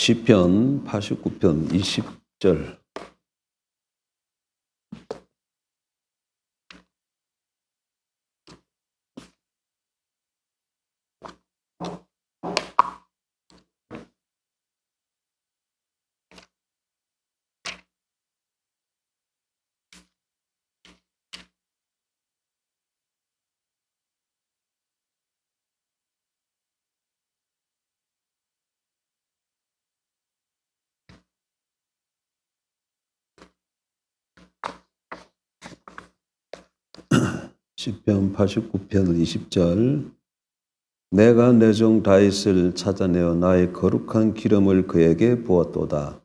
시편 89편 20절. 시편 89편 20절. 내가 내 종 다윗을 찾아내어 나의 거룩한 기름을 그에게 부었도다.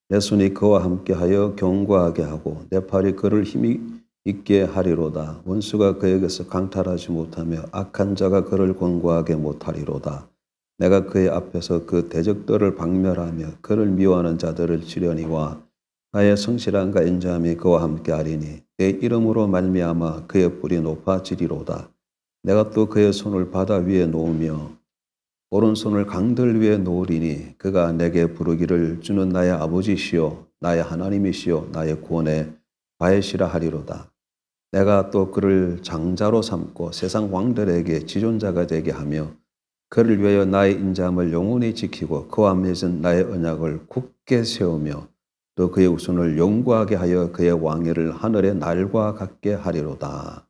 내 손이 그와 함께하여 견고하게 하고 내 팔이 그를 힘이 있게 하리로다. 원수가 그에게서 강탈하지 못하며 악한 자가 그를 권고하게 못하리로다. 내가 그의 앞에서 그 대적들을 박멸하며 그를 미워하는 자들을 치려니와 나의 성실함과 인자함이 그와 함께하리니 내 이름으로 말미암아 그의 뿔이 높아지리로다. 내가 또 그의 손을 바다 위에 놓으며 오른손을 강들 위에 놓으리니 그가 내게 부르기를 주는 나의 아버지시요 나의 하나님이시요 나의 구원의 바위시라 하리로다. 내가 또 그를 장자로 삼고 세상 왕들에게 지존자가 되게 하며 그를 위하여 나의 인자함을 영원히 지키고 그와 맺은 나의 언약을 굳게 세우며 또 그의 우선을 영구하게 하여 그의 왕위를 하늘의 날과 같게 하리로다.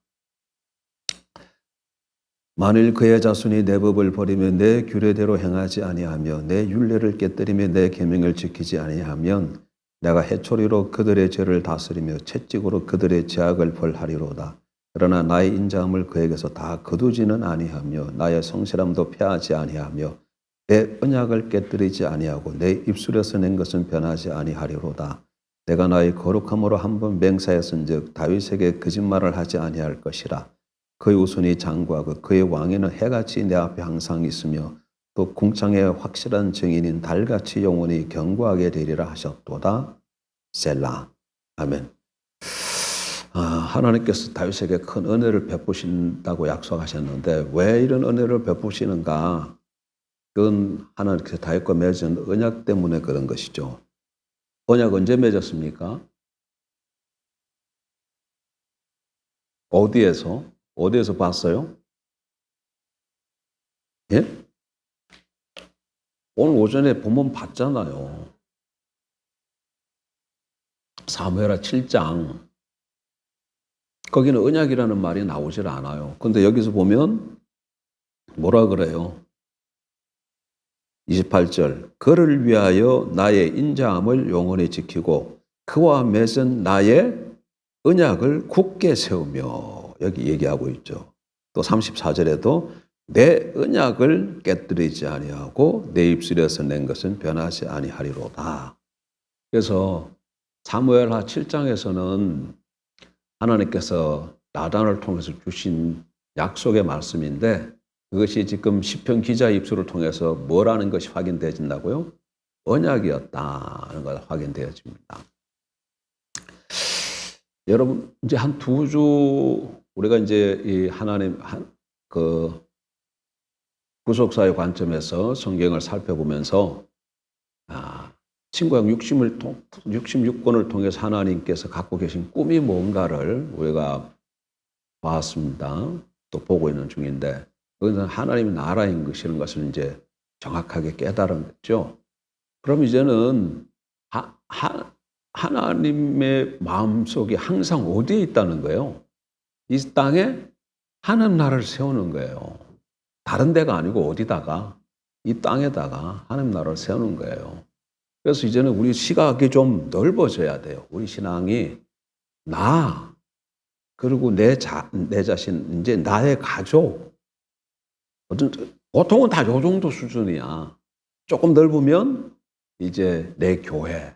만일 그의 자손이 내 법을 버리며 내 규례대로 행하지 아니하며 내 율례를 깨뜨리며 내 계명을 지키지 아니하면 내가 해초리로 그들의 죄를 다스리며 채찍으로 그들의 죄악을 벌하리로다. 그러나 나의 인자함을 그에게서 다 거두지는 아니하며 나의 성실함도 폐하지 아니하며 내 언약을 깨뜨리지 아니하고 내 입술에서 낸 것은 변하지 아니하리로다. 내가 나의 거룩함으로 한번 맹세하였은즉 다윗에게 거짓말을 하지 아니할 것이라. 그의 우선이 장구하고 그의 왕위는 해같이 내 앞에 항상 있으며 또 궁창의 확실한 증인인 달같이 영원히 견고하게 되리라 하셨도다. 셀라. 아멘. 하나님께서 다윗에게 큰 은혜를 베푸신다고 약속하셨는데 왜 이런 은혜를 베푸시는가? 그건 하나님께서 다윗과 맺은 언약 때문에 그런 것이죠. 언약 언제 맺었습니까? 어디에서 봤어요? 예? 오늘 오전에 본문 봤잖아요. 사무엘하 7장. 거기는 언약이라는 말이 나오질 않아요. 근데 여기서 보면 뭐라 그래요? 28절. 그를 위하여 나의 인자함을 영원히 지키고 그와 맺은 나의 언약을 굳게 세우며 여기 얘기하고 있죠. 또 34절에도 내 언약을 깨뜨리지 아니하고 내 입술에서 낸 것은 변하지 아니하리로다. 그래서 사무엘하 7장에서는 하나님께서 나단을 통해서 주신 약속의 말씀인데 그것이 지금 시편 기자 입술을 통해서 뭐라는 것이 확인되어진다고요? 언약이었다는 걸 확인되어집니다. 여러분 이제 한 2주 우리가 이제 이 하나님 구속사의 관점에서 성경을 살펴보면서 신구약 66권을 통해서 하나님께서 갖고 계신 꿈이 뭔가를 우리가 봤습니다. 또 보고 있는 중인데 그것은 하나님의 나라인 것이라는 것을 이제 정확하게 깨달은 거죠. 그럼 이제는 하나님의 마음속이 항상 어디에 있다는 거예요? 이 땅에 하나님 나라를 세우는 거예요. 다른 데가 아니고 어디다가? 이 땅에다가 하나님 나라를 세우는 거예요. 그래서 이제는 우리 시각이 좀 넓어져야 돼요. 우리 신앙이 그리고 내 자신, 이제 나의 가족. 보통은 다 요 정도 수준이야. 조금 넓으면 이제 내 교회.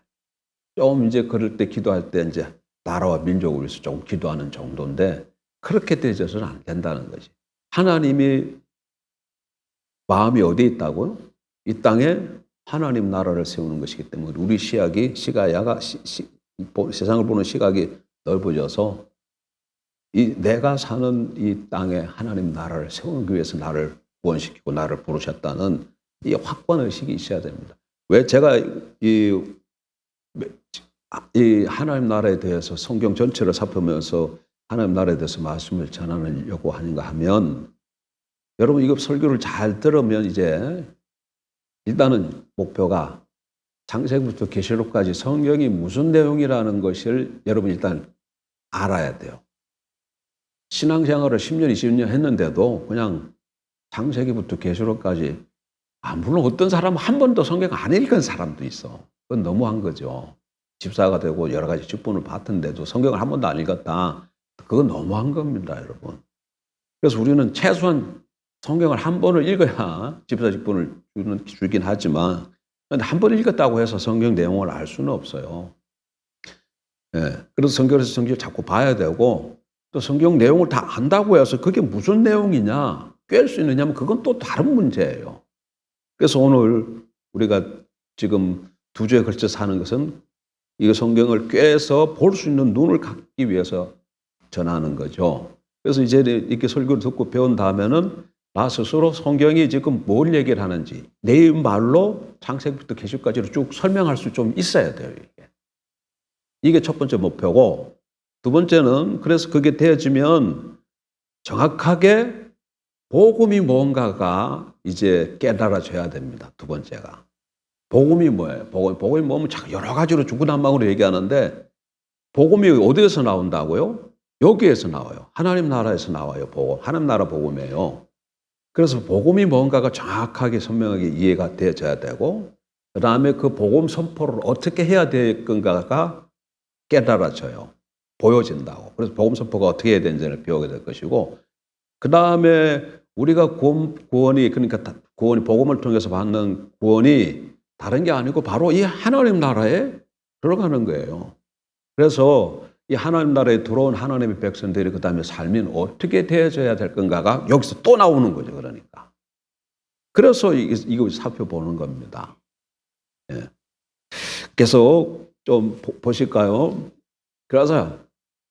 좀 이제 그럴 때 기도할 때 이제 나라와 민족을 위해서 조금 기도하는 정도인데 그렇게 되져서는 안 된다는 거지. 하나님이 마음이 어디에 있다고요? 이 땅에 하나님 나라를 세우는 것이기 때문에 우리 시야가 세상을 보는 시각이 넓어져서 내가 사는 이 땅에 하나님 나라를 세우기 위해서 나를 구원시키고 나를 부르셨다는 이 확고한 의식이 있어야 됩니다. 왜 제가 이, 이 하나님 나라에 대해서 성경 전체를 살펴보면서 하나님 나라에 대해서 말씀을 전하려고 하는가 하면, 여러분 이거 설교를 잘 들으면 이제 일단은 목표가 창세기부터 계시록까지 성경이 무슨 내용이라는 것을 여러분 일단 알아야 돼요. 신앙생활을 10년, 20년 했는데도 그냥 창세기부터 계시록까지, 물론 어떤 사람은 한 번도 성경 안 읽은 사람도 있어. 그건 너무한 거죠. 집사가 되고 여러 가지 직분을 받던데도 성경을 한 번도 안 읽었다. 그건 너무한 겁니다, 여러분. 그래서 우리는 최소한 성경을 한 번을 읽어야 집사 직분을 주긴 하지만, 근데 한 번 읽었다고 해서 성경 내용을 알 수는 없어요. 예. 그래서 성경을 자꾸 봐야 되고, 또 성경 내용을 다 안다고 해서 그게 무슨 내용이냐, 꿰을 수 있느냐면 그건 또 다른 문제예요. 그래서 오늘 우리가 지금 2주에 걸쳐서 하는 것은 이 성경을 꿰서 볼 수 있는 눈을 갖기 위해서 전하는 거죠. 그래서 이제 이렇게 설교를 듣고 배운 다음에는 나 스스로 성경이 지금 뭘 얘기를 하는지 내 말로 창세기부터 계시록까지로 쭉 설명할 수 좀 있어야 돼요. 이게 첫 번째 목표고, 두 번째는 그래서 그게 되어지면 정확하게 복음이 뭔가가 이제 깨달아져야 됩니다. 두 번째가. 복음이 뭐예요? 복음이 뭐면 여러 가지로 중구난방으로 얘기하는데, 복음이 어디에서 나온다고요? 여기에서 나와요. 하나님 나라에서 나와요. 복음. 하나님 나라 복음이에요. 그래서 복음이 뭔가가 정확하게 선명하게 이해가 되어져야 되고, 그 다음에 그 복음 선포를 어떻게 해야 될 건가가 깨달아져요. 보여진다고. 그래서 복음 선포가 어떻게 해야 되는지를 배우게 될 것이고, 그 다음에 우리가 구원이, 그러니까 구원이 복음을 통해서 받는 구원이 다른 게 아니고 바로 이 하나님 나라에 들어가는 거예요. 그래서 이 하나님 나라에 들어온 하나님의 백성들이 그 다음에 삶이 어떻게 되어져야 될 건가가 여기서 또 나오는 거죠. 그러니까. 그래서 이거 살펴보는 겁니다. 예. 그래서 좀 보실까요? 그래서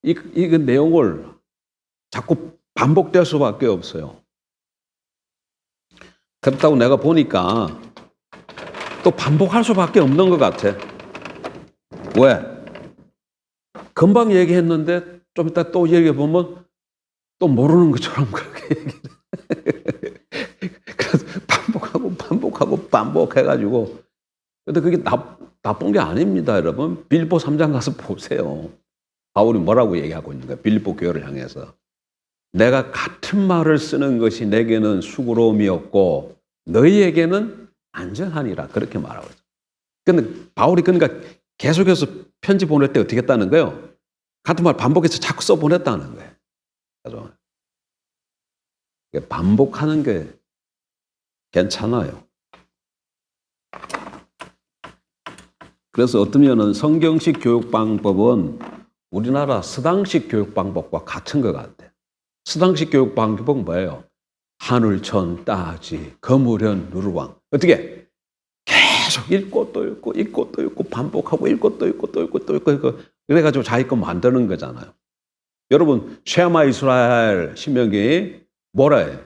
이 내용을 자꾸 반복될 수밖에 없어요. 그렇다고 내가 보니까 또 반복할 수밖에 없는 것 같아. 왜? 금방 얘기했는데 좀 이따 또 얘기해보면 또 모르는 것처럼 그렇게 얘기해. 그래서 반복해가지고. 근데 그게 나쁜 게 아닙니다, 여러분. 빌립보 3장 가서 보세요. 바울이 뭐라고 얘기하고 있는 거예요? 빌립보 교회를 향해서. 내가 같은 말을 쓰는 것이 내게는 수고로움이었고 너희에게는 안전하니라. 그렇게 말하고 있어요. 근데 바울이 그러니까 계속해서 편지 보낼 때 어떻게 했다는 거예요? 같은 말 반복해서 자꾸 써보냈다는 거예요. 그래서 반복하는 게 괜찮아요. 그래서 어떠면은 성경식 교육 방법은 우리나라 서당식 교육 방법과 같은 것 같아요. 서당식 교육 방법은 뭐예요? 하늘천 따지 거무련 누르왕. 어떻게? 계속 읽고 또 읽고 읽고 또 읽고 반복하고 읽고 또 읽고 또 읽고 또 읽고 그래가지고 자기 거 만드는 거잖아요. 여러분 쉐마 이스라엘 신명기 뭐라 해?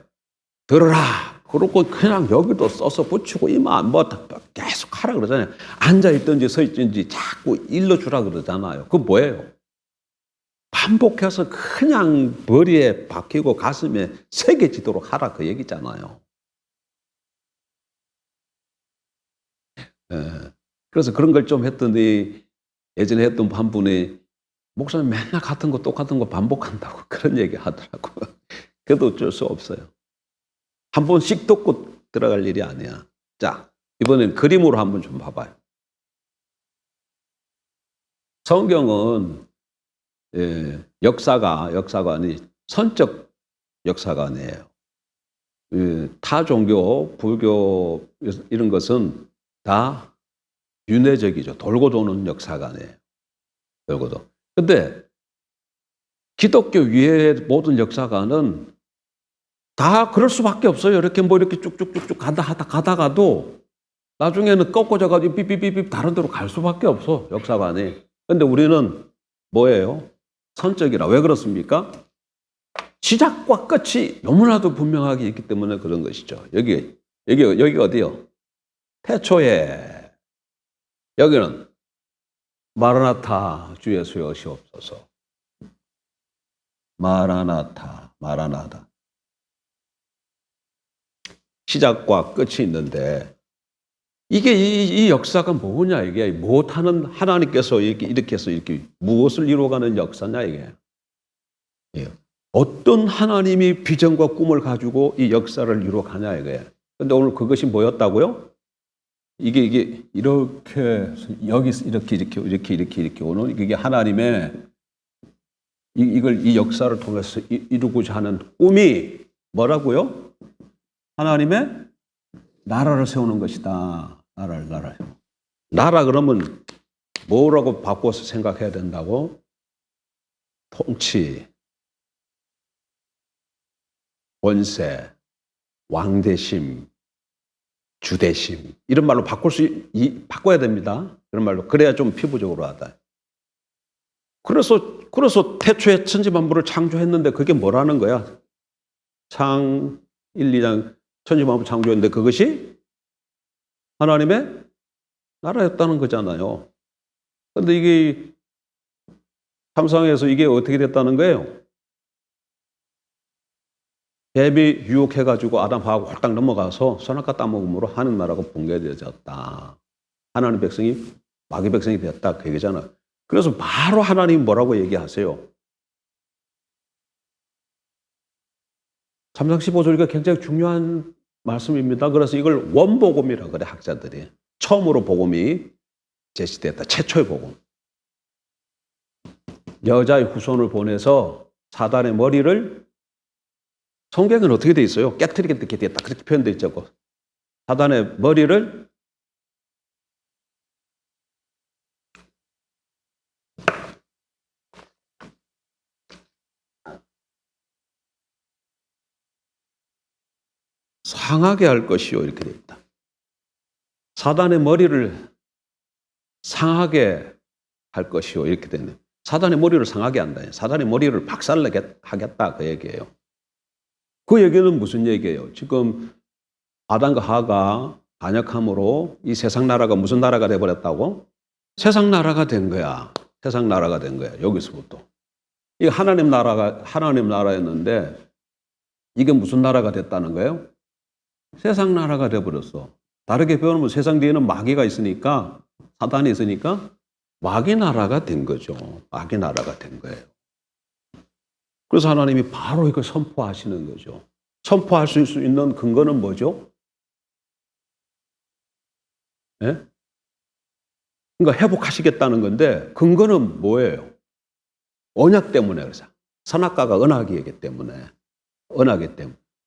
들어라. 그렇고 그냥 여기도 써서 붙이고 이만 뭐 계속 하라 그러잖아요. 앉아있든지 서있든지 자꾸 일러주라 그러잖아요. 그거 뭐예요? 반복해서 그냥 머리에 박히고 가슴에 새겨지도록 하라 그 얘기잖아요. 예. 그래서 그런 걸 좀 했더니 예전에 했던 한 분이 목사님 맨날 같은 거 똑같은 거 반복한다고 그런 얘기 하더라고요. 그래도 어쩔 수 없어요. 한 번씩 듣고 들어갈 일이 아니야. 자, 이번엔 그림으로 한번 좀 봐봐요. 성경은 역사관이 선적 역사관이에요. 타 종교, 불교 이런 것은 다 윤회적이죠. 돌고 도는 역사관이에요. 돌고 도. 근데 기독교 위의 모든 역사관은 다 그럴 수밖에 없어요. 이렇게 쭉쭉쭉쭉 가다가도 나중에는 꺾어져가지고 삐삐삐삐 다른 데로 갈 수밖에 없어. 역사관이. 근데 우리는 뭐예요? 선적이라. 왜 그렇습니까? 시작과 끝이 너무나도 분명하게 있기 때문에 그런 것이죠. 여기 어디요? 태초에 여기는 마라나타 주 예수여 오시옵소서. 마라나타, 마라나다. 시작과 끝이 있는데 이게 이 역사가 뭐냐 이게 못하는 하나님께서 이렇게 해서 이렇게 무엇을 이루어가는 역사냐 이게. 예. 어떤 하나님이 비전과 꿈을 가지고 이 역사를 이루어가냐 이게. 근데 오늘 그것이 뭐였다고요? 이게 이렇게 여기서 이렇게 오는 이게 하나님의 이 역사를 통해서 이루고자 하는 꿈이 뭐라고요? 하나님의 나라를 세우는 것이다. 나라. 나라 그러면 뭐라고 바꿔서 생각해야 된다고? 통치, 권세, 왕대심, 주대심 이런 말로 바꿔야 됩니다. 그런 말로 그래야 좀 피부적으로 하다. 그래서 태초에 천지만물을 창조했는데 그게 뭐라는 거야? 창 1, 2장 천지만물 창조했는데 그것이 하나님의 나라였다는 거잖아요. 그런데 이게 참상에서 이게 어떻게 됐다는 거예요? 뱀이 유혹해가지고 아담하고 홀딱 넘어가서 선악과 따먹음으로 하는 나라가 붕괴되어졌다. 하나님 백성이 마귀 백성이 되었다 그 얘기잖아. 그래서 바로 하나님이 뭐라고 얘기하세요? 참상 15절이가 굉장히 중요한 말씀입니다. 그래서 이걸 원복음이라고 그래 학자들이. 처음으로 복음이 제시됐다. 최초의 복음. 여자의 후손을 보내서 사단의 머리를 성경은 어떻게 돼 있어요? 깨트리게 됐다. 그렇게 표현돼 있죠. 사단의 머리를 상하게 할 것이요. 이렇게 돼 있다. 사단의 머리를 상하게 할 것이요. 이렇게 되네. 사단의 머리를 상하게 한다. 사단의 머리를 박살내게 하겠다. 그 얘기예요. 그 얘기는 무슨 얘기예요? 지금 아담과 하가 반역함으로 이 세상 나라가 무슨 나라가 돼버렸다고? 세상 나라가 된 거야. 세상 나라가 된 거야. 여기서부터. 이 하나님 나라였는데 이게 무슨 나라가 됐다는 거예요? 세상 나라가 돼버렸어. 다르게 표현하면 세상 뒤에는 마귀가 있으니까 사단이 있으니까 마귀 나라가 된 거죠. 마귀 나라가 된 거예요. 그래서 하나님이 바로 이걸 선포하시는 거죠. 선포할 수 있는 근거는 뭐죠? 예? 그러니까 회복하시겠다는 건데 근거는 뭐예요? 언약 때문에 그래서 선악과가 언약이기 때문에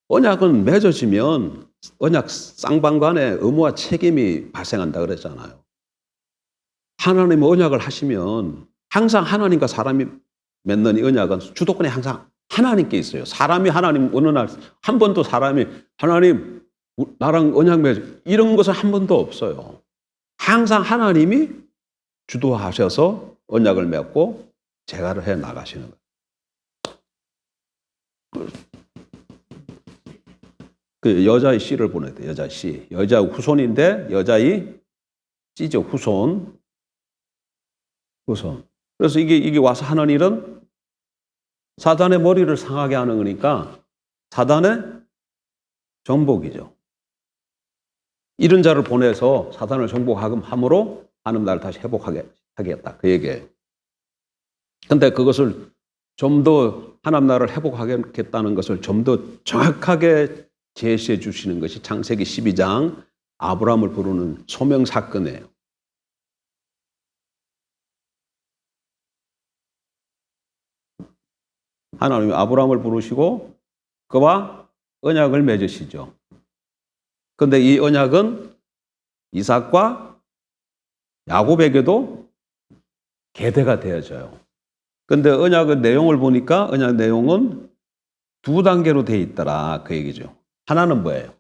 언약은 맺어지면 언약 쌍방간에 의무와 책임이 발생한다 그랬잖아요. 하나님 언약을 하시면 항상 하나님과 사람이 맺는 이 언약은 주도권이 항상 하나님께 있어요. 사람이 하나님 어느 날 한 번도 사람이 하나님 나랑 언약 맺어 이런 것은 한 번도 없어요. 항상 하나님이 주도하셔서 언약을 맺고 제가를 해 나가시는 거예요. 그 여자의 씨를 보내야 돼. 여자 씨. 여자 후손인데 여자의 씨죠. 후손. 그래서 이게 와서 하는 일은 사단의 머리를 상하게 하는 거니까 사단의 정복이죠. 이런 자를 보내서 사단을 정복함으로 하나님 나라를 다시 회복하겠다. 그 얘기예요. 근데 그것을 좀 더 하나님 나라를 회복하겠다는 것을 좀 더 정확하게 제시해 주시는 것이 창세기 12장 아브라함을 부르는 소명 사건이에요. 하나님이 아브라함을 부르시고 그와 언약을 맺으시죠. 그런데 이 언약은 이삭과 야곱에게도 계대가 되어져요. 그런데 언약의 내용을 보니까 언약 내용은 두 단계로 되어 있더라 그 얘기죠. 하나는 뭐예요?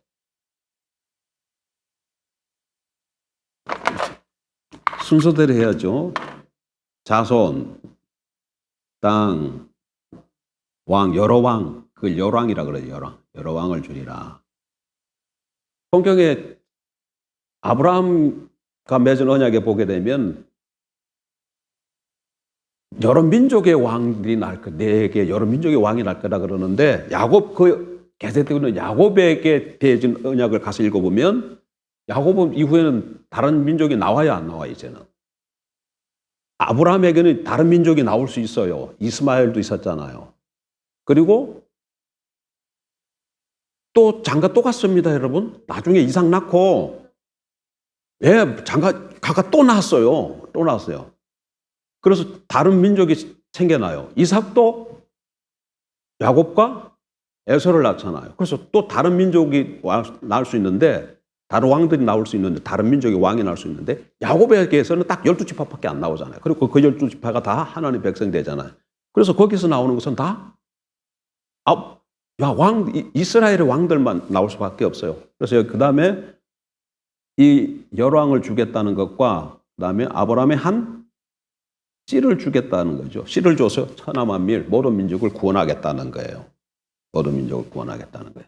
순서대로 해야죠. 자손, 땅, 왕, 여러 왕, 그걸 열왕이라 그래요. 여러 왕을 주리라. 성경에 아브라함 맺은 언약에 보게 되면 여러 민족의 왕들이 날 거, 내게 여러 민족의 왕이 날 거다 그러는데 야곱 그 계세 때는 야곱에게 대해진 언약을 가서 읽어보면 야곱은 이후에는 다른 민족이 나와야 안 나와 이제는. 아브라함에게는 다른 민족이 나올 수 있어요. 이스마엘도 있었잖아요. 그리고 또 장가 또 갔습니다, 여러분. 나중에 이삭 낳고 장가가 또 낳았어요. 또 낳았어요. 그래서 다른 민족이 생겨나요. 이삭도 야곱과 에서를 낳잖아요. 그래서 또 다른 민족이 나올 수 있는데, 다른 왕들이 나올 수 있는데, 다른 민족의 왕이 나올 수 있는데, 야곱에게서는 딱 12지파밖에 안 나오잖아요. 그리고 그 12지파가 다 하나님의 백성 되잖아요. 그래서 거기서 나오는 것은 다 이스라엘의 왕들만 나올 수밖에 없어요. 그래서 그 다음에 이 열왕을 주겠다는 것과 그 다음에 아브라함의 한 씨를 주겠다는 거죠. 씨를 줘서 천하만밀 모든 민족을 구원하겠다는 거예요. 모든 민족을 구원하겠다는 거예요.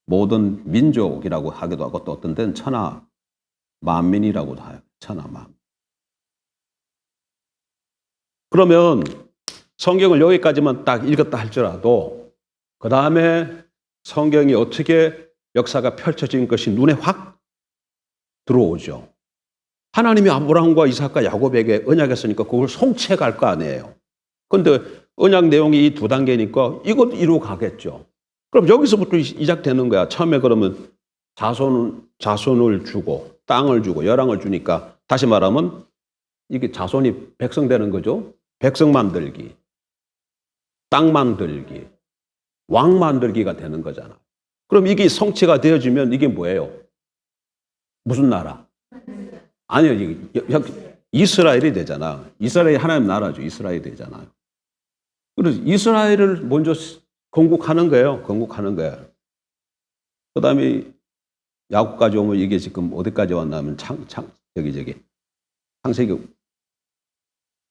모든 민족이라고 하기도 하고 또 어떤 데는 천하만민이라고도 해요. 천하만민. 그러면 성경을 여기까지만 딱 읽었다 할지라도 그 다음에 성경이 어떻게 역사가 펼쳐진 것이 눈에 확 들어오죠. 하나님이 아브라함과 이삭과 야곱에게 언약했으니까 그걸 송치해 갈 거 아니에요. 그런데 언약 내용이 이 두 단계니까 이것도 이루어 가겠죠. 그럼 여기서부터 시작되는 거야. 처음에 그러면 자손을 주고 땅을 주고 열왕을 주니까 다시 말하면 이게 자손이 백성 되는 거죠. 백성 만들기, 땅 만들기, 왕 만들기가 되는 거잖아. 그럼 이게 성취가 되어지면 이게 뭐예요? 무슨 나라? 아니요, 이게 이스라엘이 되잖아. 이스라엘이 하나님 나라죠. 이스라엘이 되잖아요. 그래서 이스라엘을 먼저 건국하는 거예요. 건국하는 거예요. 그 다음에 야곱까지 오면 이게 지금 어디까지 왔냐면 창세기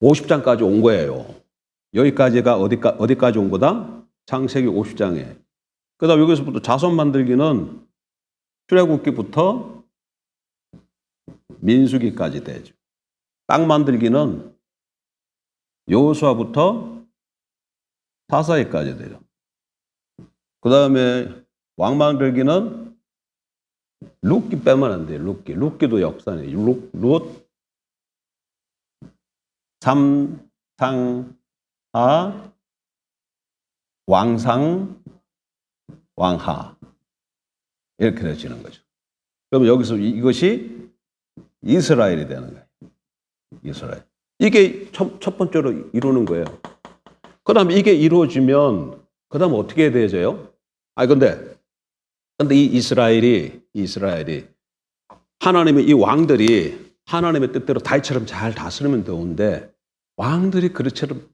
50장까지 온 거예요. 여기까지가 어디까지 온 거다? 창세기 50장에. 그 다음 여기서부터 자손 만들기는 출애굽기부터 민수기까지 되죠. 땅 만들기는 여호수아부터 사사기까지 되죠. 그 다음에 왕 만들기는 룻기 빼면 안 돼요. 룻기도 역사네요. 룻, 삼상하, 왕상, 왕하 이렇게 되어지는 거죠. 그러면 여기서 이것이 이스라엘이 되는 거예요. 이스라엘. 이게 첫 번째로 이루는 거예요. 그 다음에 이게 이루어지면 그 다음 어떻게 되어져요? 근데 이 이스라엘이 하나님의 이 왕들이 하나님의 뜻대로 다윗처럼 잘 다스리면 좋은데 왕들이 그렇처럼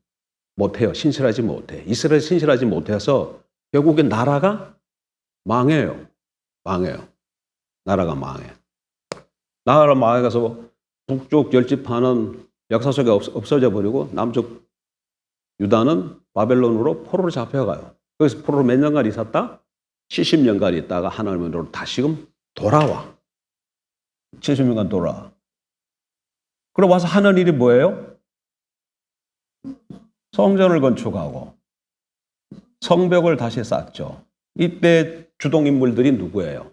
못해요. 신실하지 못해. 이스라엘이 신실하지 못해서 결국엔 나라가 망해요. 나라가 망해. 나라가 망해서 북쪽 10지파는 역사 속에 없어져 버리고 남쪽 유다는 바벨론으로 포로로 잡혀가요. 거기서 포로로 몇 년간 있었다? 70년간 있다가 하나님으로 다시금 돌아와. 70년간 돌아와. 그러고 와서 하는 일이 뭐예요? 성전을 건축하고 성벽을 다시 쌓죠. 이때 주동인물들이 누구예요?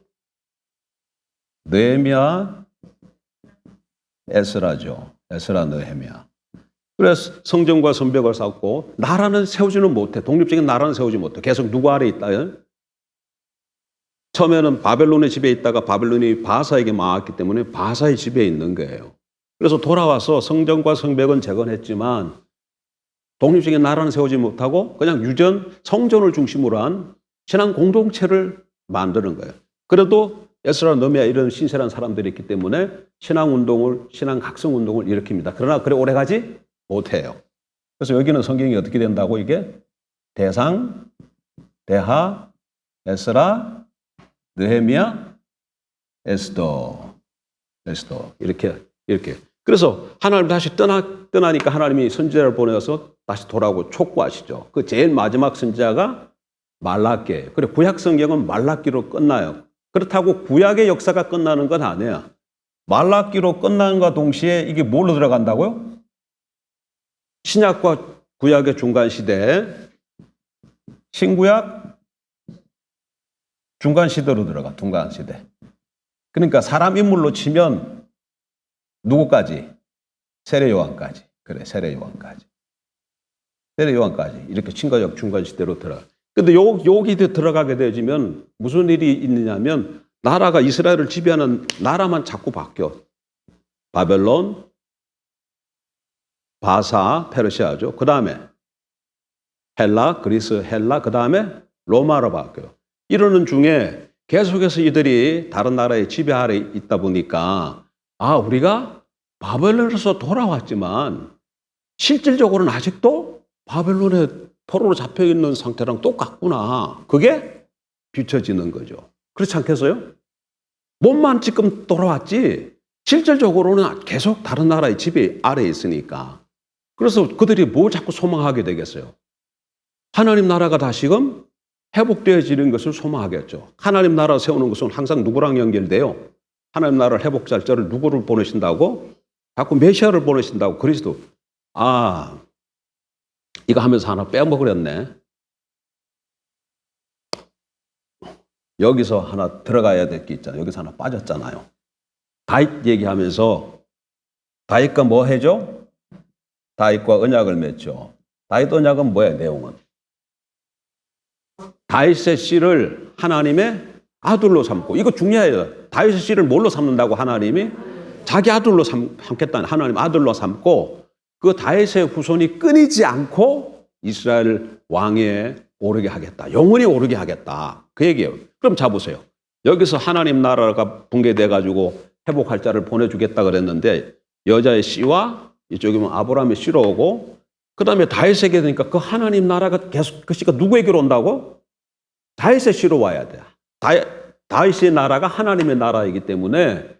느헤미야, 에스라죠. 에스라, 느헤미야. 그래서 성전과 성벽을 쌓고 나라는 세우지는 못해. 독립적인 나라는 세우지 못해. 계속 누구 아래 있다? 처음에는 바벨론의 지배에 있다가 바벨론이 바사에게 망했기 때문에 바사의 지배에 있는 거예요. 그래서 돌아와서 성전과 성벽은 재건했지만 독립적인 나라는 세우지 못하고 그냥 성전을 중심으로 한 신앙 공동체를 만드는 거예요. 그래도 에스라, 느헤미야 이런 신실한 사람들이 있기 때문에 신앙 각성운동을 일으킵니다. 그러나 그래 오래가지 못해요. 그래서 여기는 성경이 어떻게 된다고 이게 대상, 대하, 에스라, 느헤미야, 에스더 이렇게. 그래서 하나님 다시 떠나니까 하나님이 선지자를 보내서 다시 돌아오고 촉구하시죠. 그 제일 마지막 선지자가 말라기예요. 그리고 구약 성경은 말라기로 끝나요. 그렇다고 구약의 역사가 끝나는 건 아니에요. 말라기로 끝난과 동시에 이게 뭘로 들어간다고요? 신약과 구약의 중간 시대, 신구약 중간 시대로 들어가. 중간 시대. 그러니까 사람 인물로 치면 누구까지? 세례 요한까지. 그래, 세례 요한까지. 세례 요한까지. 이렇게 신구약 중간 시대로 들어가. 근데 여기 들어가게 되어지면 무슨 일이 있느냐면 나라가 이스라엘을 지배하는 나라만 자꾸 바뀌어. 바벨론, 바사, 페르시아죠. 그 다음에 헬라, 그리스, 헬라, 그 다음에 로마로 바뀌어요. 이러는 중에 계속해서 이들이 다른 나라의 지배 아래 있다 보니까 우리가 바벨론에서 돌아왔지만 실질적으로는 아직도 바벨론에 포로로 잡혀있는 상태랑 똑같구나. 그게 비춰지는 거죠. 그렇지 않겠어요? 몸만 지금 돌아왔지 실질적으로는 계속 다른 나라의 지배 아래에 있으니까. 그래서 그들이 뭘 자꾸 소망하게 되겠어요? 하나님 나라가 다시금 회복되어지는 것을 소망하겠죠. 하나님 나라 세우는 것은 항상 누구랑 연결돼요? 하나님 나라를 회복할 자를 누구를 보내신다고? 자꾸 메시아를 보내신다고. 그리스도. 이거 하면서 하나 빼먹으렸네. 여기서 하나 들어가야 될 게 있잖아요. 여기서 하나 빠졌잖아요. 다윗 얘기하면서 다윗과 뭐 해죠? 다윗과 언약을 맺죠. 다윗 언약은 뭐예요? 내용은 다윗의 씨를 하나님의 아들로 삼고, 이거 중요해요. 다윗의 씨를 뭘로 삼는다고? 하나님이 자기 아들로 삼겠다는, 하나님 아들로 삼고 그 다윗의 후손이 끊이지 않고 이스라엘 왕에 오르게 하겠다. 영원히 오르게 하겠다. 그 얘기예요. 그럼 잡으세요. 여기서 하나님 나라가 붕괴돼 가지고 회복할 자를 보내주겠다 그랬는데 여자의 씨와 이쪽이면 아브라함의 씨로 오고, 그 다음에 다윗에게 되니까 그 하나님 나라가 계속, 그 씨가 누구에게로 온다고? 다윗의 씨로 와야 돼. 다윗의 나라가 하나님의 나라이기 때문에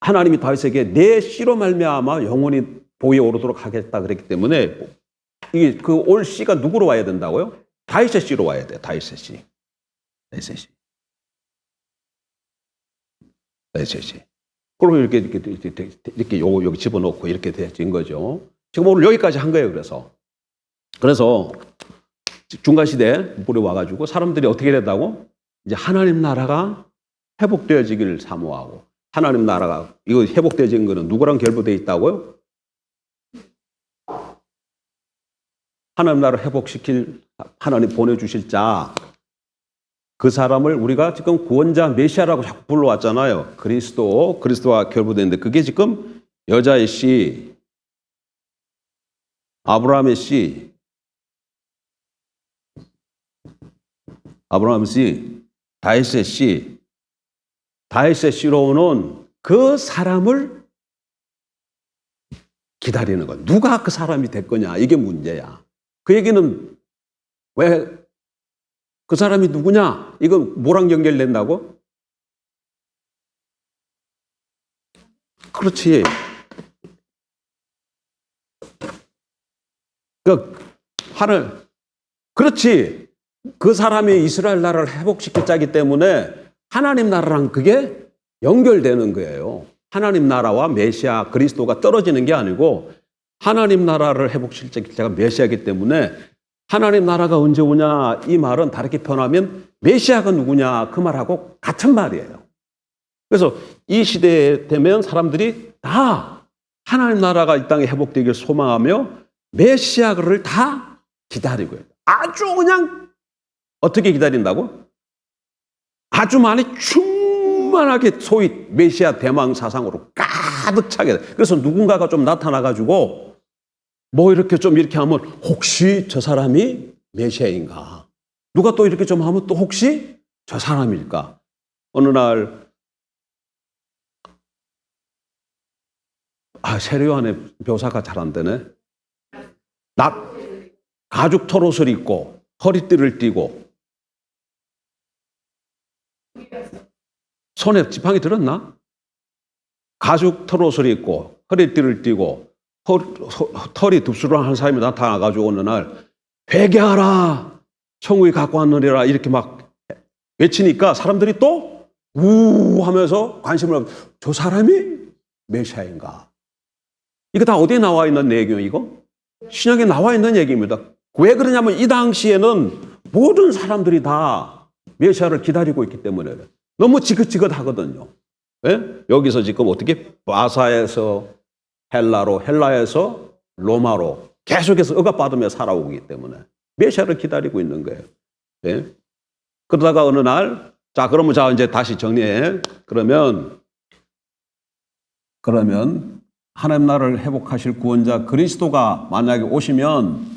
하나님이 다윗에게 내 씨로 말미암아 영원히 보위에 오르도록 하겠다 그랬기 때문에 이게 그 올 씨가 누구로 와야 된다고요? 다윗의 씨로 와야 돼. 다윗의 씨. 다윗의 씨. 다윗의 씨. 그리고 이렇게 여기 집어넣고 이렇게 된 거죠. 지금 오늘 여기까지 한 거예요. 그래서 중간 시대에 물이 와가지고 사람들이 어떻게 된다고? 이제 하나님 나라가 회복되어지기를 사모하고, 하나님 나라가 이거 회복되어진 거는 누구랑 결부되어 있다고요? 하나님 나라 회복시킬 하나님 보내주실 자, 그 사람을 우리가 지금 구원자 메시아라고 자꾸 불러왔잖아요. 그리스도와 결부되는데 그게 지금 여자의 씨, 아브라함의 씨, 다윗의 씨, 다윗의 씨로 오는 그 사람을 기다리는 거야. 누가 그 사람이 될 거냐? 이게 문제야. 그 얘기는 왜 그 사람이 누구냐? 이건 뭐랑 연결된다고? 그렇지. 그렇지. 그 사람이 이스라엘 나라를 회복시킬 자이기 때문에 하나님 나라랑 그게 연결되는 거예요. 하나님 나라와 메시아 그리스도가 떨어지는 게 아니고 하나님 나라를 회복시킬 자가 메시아이기 때문에 하나님 나라가 언제 오냐 이 말은 다르게 표현하면 메시아가 누구냐 그 말하고 같은 말이에요. 그래서 이 시대에 되면 사람들이 다 하나님 나라가 이 땅에 회복되길 소망하며 메시아를 다 기다리고 있어요. 아주 그냥 어떻게 기다린다고? 아주 많이 충만하게 소위 메시아 대망 사상으로 가득 차게 돼. 그래서 누군가가 좀 나타나가지고 뭐 이렇게 좀 이렇게 하면 혹시 저 사람이 메시아인가? 누가 또 이렇게 좀 하면 또 혹시 저 사람일까? 어느 날 세례 요한의 묘사가 잘 안 되네. 가죽 털옷을 입고 허리띠를 띠고 손에 지팡이 들었나? 가죽 털옷을 입고 허리띠를 띠고 털이 둡스러한 사람이 나타나가지고 어느 날 회개하라 천국이 갖고 왔느니라 이렇게 막 외치니까 사람들이 또 하면서 관심을 하면 저 사람이 메시아인가? 이거 다 어디에 나와 있는 내용이에요, 이거? 신약에 나와 있는 얘기입니다. 왜 그러냐면 이 당시에는 모든 사람들이 다 메시아를 기다리고 있기 때문에 너무 지긋지긋하거든요. 예? 여기서 지금 어떻게 바사에서 헬라로, 헬라에서 로마로 계속해서 억압받으며 살아오기 때문에 메시아를 기다리고 있는 거예요. 예? 그러다가 어느 날, 자, 그러면 이제 다시 정리해. 그러면 하나님 나라를 회복하실 구원자 그리스도가 만약에 오시면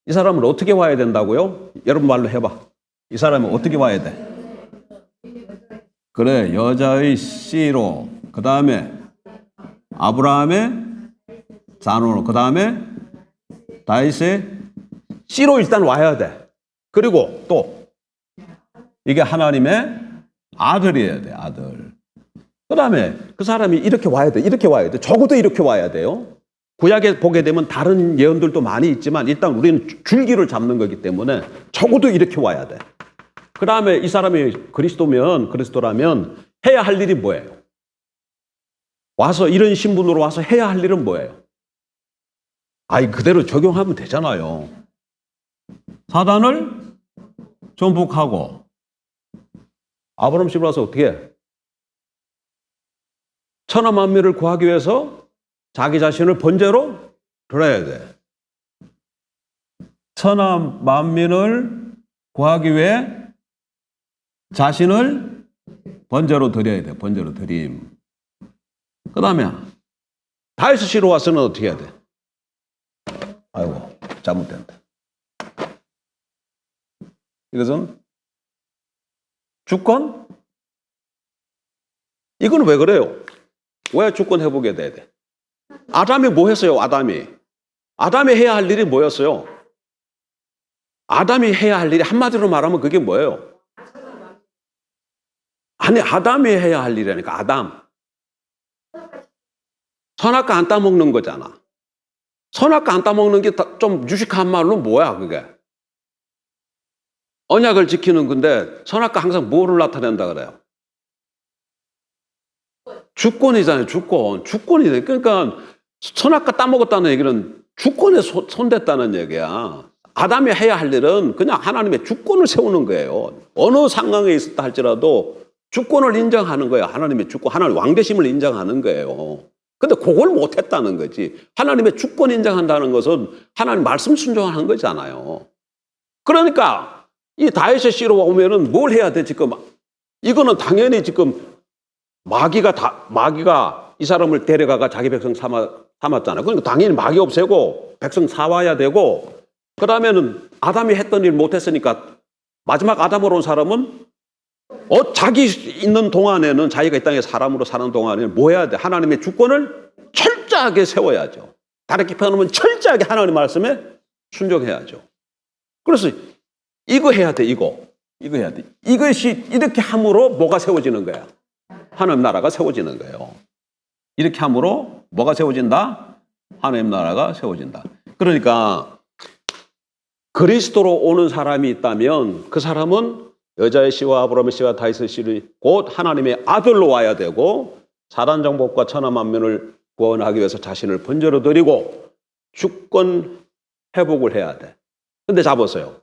이 사람은 어떻게 와야 된다고요? 여러분 말로 해봐. 이 사람은 어떻게 와야 돼? 그래, 여자의 씨로, 그 다음에 아브라함의 자손으로, 그 다음에 다윗의 씨로 일단 와야 돼. 그리고 또 이게 하나님의 아들이어야 돼, 아들. 그 다음에 그 사람이 이렇게 와야 돼, 이렇게 와야 돼. 적어도 이렇게 와야 돼요. 구약에 보게 되면 다른 예언들도 많이 있지만 일단 우리는 줄기를 잡는 거기 때문에 적어도 이렇게 와야 돼. 그 다음에 이 사람이 그리스도라면 해야 할 일이 뭐예요? 와서 이런 신분으로 와서 해야 할 일은 뭐예요? 아이, 그대로 적용하면 되잖아요. 사단을 전복하고 아브라함 집으로 와서 어떻게 해? 천하 만민을 구하기 위해서 자기 자신을 번제로 드려야 돼. 천하 만민을 구하기 위해 자신을 번제로 드려야 돼. 번제로 드림. 그 다음에 다윗의 씨로 와서는 어떻게 해야 돼? 아이고, 잘못된다. 이것은 주권? 이건 왜 그래요? 왜 주권 회복이 돼야 돼? 아담이 뭐 했어요, 아담이? 아담이 해야 할 일이 뭐였어요? 아담이 해야 할 일이 한마디로 말하면 그게 뭐예요? 아니, 아담이 해야 할 일이라니까, 아담. 선악과 안 따먹는 거잖아. 선악과 안 따먹는 게 좀 유식한 말로 뭐야, 그게? 언약을 지키는 건데 선악과 항상 뭐를 나타낸다 그래요? 주권이잖아요, 주권. 주권이. 그러니까 선악과 따먹었다는 얘기는 주권에 손댔다는 얘기야. 아담이 해야 할 일은 그냥 하나님의 주권을 세우는 거예요. 어느 상황에 있었다 할지라도 주권을 인정하는 거예요. 하나님의 주권, 하나님의 왕되심을 인정하는 거예요. 근데 그걸 못했다는 거지. 하나님의 주권 인정한다는 것은 하나님 말씀 순종하는 거잖아요. 그러니까 이 다윗의 씨로 오면은 뭘 해야 돼, 지금? 이거는 당연히 지금 마귀가 이 사람을 데려가가 자기 백성 삼았잖아요. 그러니까 당연히 마귀 없애고 백성 사와야 되고, 그 다음에는 아담이 했던 일 못했으니까 마지막 아담으로 온 사람은 자기 있는 동안에는, 자기가 이 땅에 사람으로 사는 동안에는 뭐 해야 돼? 하나님의 주권을 철저하게 세워야죠. 다르게 표현하면 철저하게 하나님 말씀에 순종해야죠. 그래서 이거 해야 돼, 이거 해야 돼. 이것이 이렇게 함으로 뭐가 세워지는 거야? 하나님 나라가 세워지는 거예요. 이렇게 함으로 뭐가 세워진다? 하나님 나라가 세워진다. 그러니까 그리스도로 오는 사람이 있다면 그 사람은 여자의 씨와 아브라함의 씨와 다윗의 씨를 곧 하나님의 아들로 와야 되고, 사단 정복과 천하 만민을 구원하기 위해서 자신을 번제로 드리고 주권 회복을 해야 돼. 근데 잡았어요.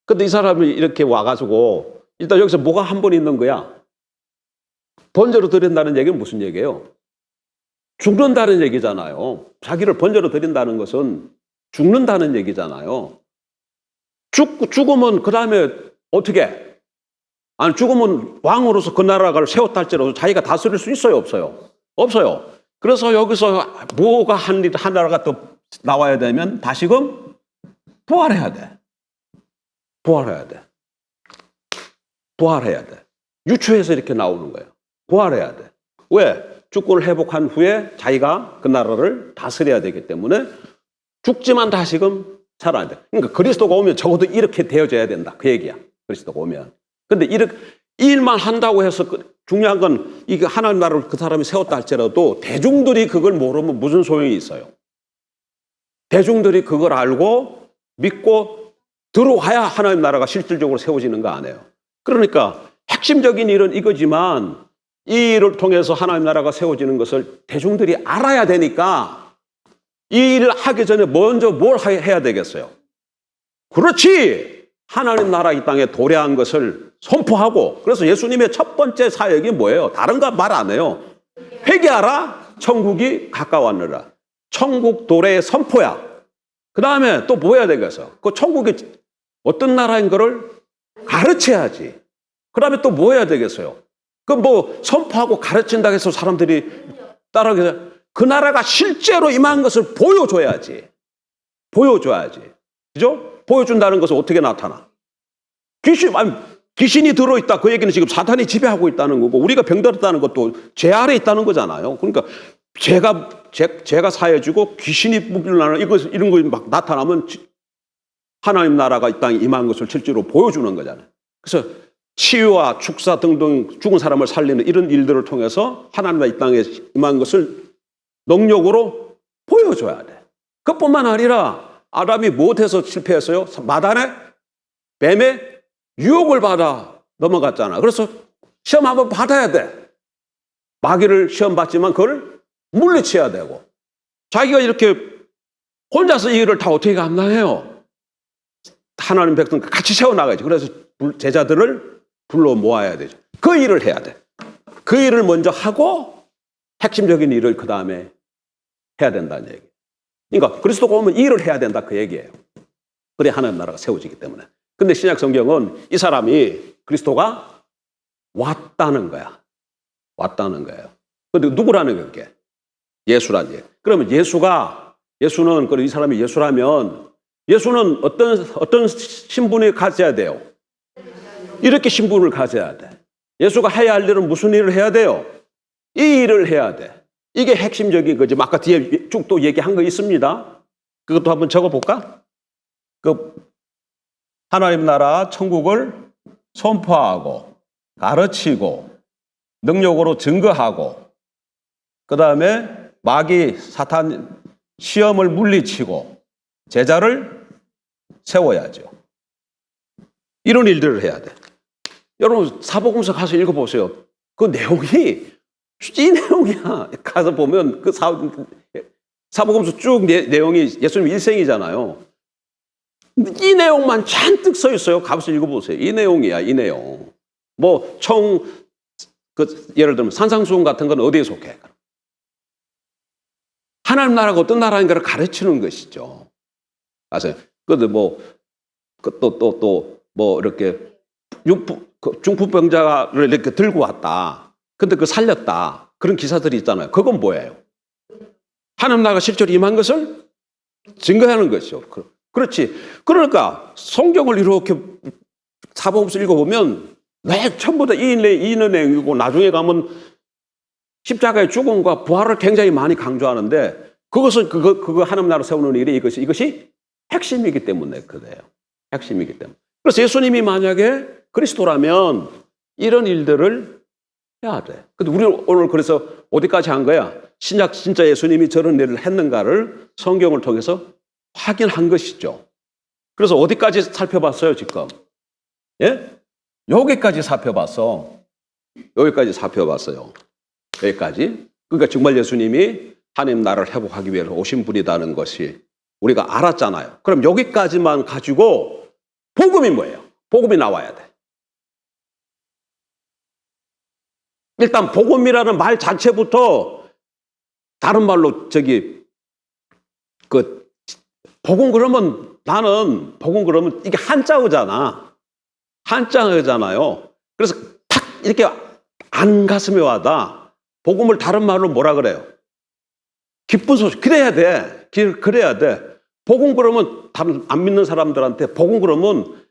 근데 이 사람이 이렇게 와가지고 일단 여기서 뭐가 한 번 있는 거야? 번제로 드린다는 얘기는 무슨 얘기예요? 죽는다는 얘기잖아요. 자기를 번제로 드린다는 것은 죽는다는 얘기잖아요. 죽으면 그 다음에 어떻게? 아니, 죽으면 왕으로서 그 나라를 세웠다 할지라도 자기가 다스릴 수 있어요, 없어요? 없어요. 그래서 여기서 뭐가 한 나라가 또 나와야 되면 다시금 부활해야 돼. 부활해야 돼. 부활해야 돼. 유추해서 이렇게 나오는 거예요. 부활해야 돼. 왜? 주권을 회복한 후에 자기가 그 나라를 다스려야 되기 때문에 죽지만 다시금 살아야 돼. 그러니까 그리스도가 오면 적어도 이렇게 되어져야 된다. 그 얘기야. 그리스도가 오면. 근데 이렇게 이 일만 한다고 해서 중요한 건 이게 하나님 나라를 그 사람이 세웠다 할지라도 대중들이 그걸 모르면 무슨 소용이 있어요? 대중들이 그걸 알고 믿고 들어와야 하나님 나라가 실질적으로 세워지는 거 아니에요. 그러니까 핵심적인 일은 이거지만 이 일을 통해서 하나님 나라가 세워지는 것을 대중들이 알아야 되니까 이 일을 하기 전에 먼저 뭘 해야 되겠어요? 그렇지! 하나님 나라 이 땅에 도래한 것을 선포하고, 그래서 예수님의 첫 번째 사역이 뭐예요? 다른 거 말 안 해요. 회개하라, 천국이 가까웠느라. 천국 도래의 선포야. 그 다음에 또 뭐 해야 되겠어? 그 천국이 어떤 나라인 거를 가르쳐야지. 그 다음에 또 뭐 해야 되겠어요? 그 뭐 선포하고 가르친다고 해서 사람들이 따라가서 그 나라가 실제로 임한 것을 보여줘야지. 보여줘야지. 그죠? 보여준다는 것은 어떻게 나타나? 귀신이 들어있다. 그 얘기는 지금 사탄이 지배하고 있다는 거고, 우리가 병들었다는 것도 죄 아래 있다는 거잖아요. 그러니까 죄가 사해지고 귀신이 물러나는 이런 거 막 나타나면 하나님 나라가 이 땅에 임한 것을 실제로 보여주는 거잖아요. 그래서 치유와 축사 등등 죽은 사람을 살리는 이런 일들을 통해서 하나님 나라 이 땅에 임한 것을 능력으로 보여줘야 돼. 그뿐만 아니라 아담이 무엇해서 실패했어요? 마단의 뱀의 유혹을 받아 넘어갔잖아. 그래서 시험 한번 받아야 돼. 마귀를 시험 받지만 그걸 물리쳐야 되고, 자기가 이렇게 혼자서 이 일을 다 어떻게 감당해요? 하나님 백성 같이 세워나가야지. 그래서 제자들을 불러 모아야 되죠. 그 일을 해야 돼. 그 일을 먼저 하고 핵심적인 일을 그 다음에 해야 된다는 얘기예요. 그러니까 그리스도가 오면 이 일을 해야 된다 그 얘기예요. 그래 하나님 나라가 세워지기 때문에. 근데 신약 성경은 이 사람이 그리스도가 왔다는 거야. 왔다는 거예요. 근데 누구라는 거야, 그게? 예수란 얘기. 그러면 예수는, 이 사람이 예수라면 예수는 어떤 신분을 가져야 돼요? 이렇게 신분을 가져야 돼. 예수가 해야 할 일은 무슨 일을 해야 돼요? 이 일을 해야 돼. 이게 핵심적인 거지. 아까 뒤에 쭉 또 얘기한 거 있습니다. 그것도 한번 적어볼까? 하나님 나라 천국을 선포하고 가르치고 능력으로 증거하고, 그 다음에 마귀 사탄 시험을 물리치고 제자를 세워야죠. 이런 일들을 해야 돼. 여러분 사복음서 가서 읽어보세요. 그 내용이 이 내용이야. 가서 보면 그 사복음서 쭉 내용이 예수님 일생이잖아요. 이 내용만 잔뜩 써 있어요. 가서 읽어보세요. 이 내용이야, 이 내용. 뭐 예를 들면 산상수훈 같은 건 어디에 속해? 하나님 나라가 어떤 나라인가를 가르치는 것이죠. 아세요? 근데 이렇게 중풍병자를 이렇게 들고 왔다. 근데 그 살렸다. 그런 기사들이 있잖아요. 그건 뭐예요? 하나님 나라가 실제로 임한 것을 증거하는 것이죠. 그렇지. 그러니까 성경을 이렇게 사복음서 읽어보면 전부 다 이 내용이고, 나중에 가면 십자가의 죽음과 부활을 굉장히 많이 강조하는데, 그것은 그거 하나님 나라 세우는 일이 이것이 핵심이기 때문에 그래요. 핵심이기 때문에. 그래서 예수님이 만약에 그리스도라면 이런 일들을 해야 돼. 근데 우리는 오늘 그래서 어디까지 한 거야? 신약 진짜 예수님이 저런 일을 했는가를 성경을 통해서 확인한 것이죠. 그래서 어디까지 살펴봤어요, 지금? 예? 여기까지 살펴봤어. 여기까지 살펴봤어요. 여기까지. 그러니까 정말 예수님이 하나님 나라를 회복하기 위해서 오신 분이라는 것이 우리가 알았잖아요. 그럼 여기까지만 가지고 복음이 뭐예요? 복음이 나와야 돼. 일단 복음이라는 말 자체부터 다른 말로 복음 그러면 나는 복음 그러면 이게 한자어잖아. 한자어잖아요. 그래서 탁 이렇게 안 가슴에 와다. 복음을 다른 말로 뭐라 그래요? 기쁜 소식. 그래야 돼. 그래야 돼. 복음 그러면 다른 안 믿는 사람들한테 복음 그러면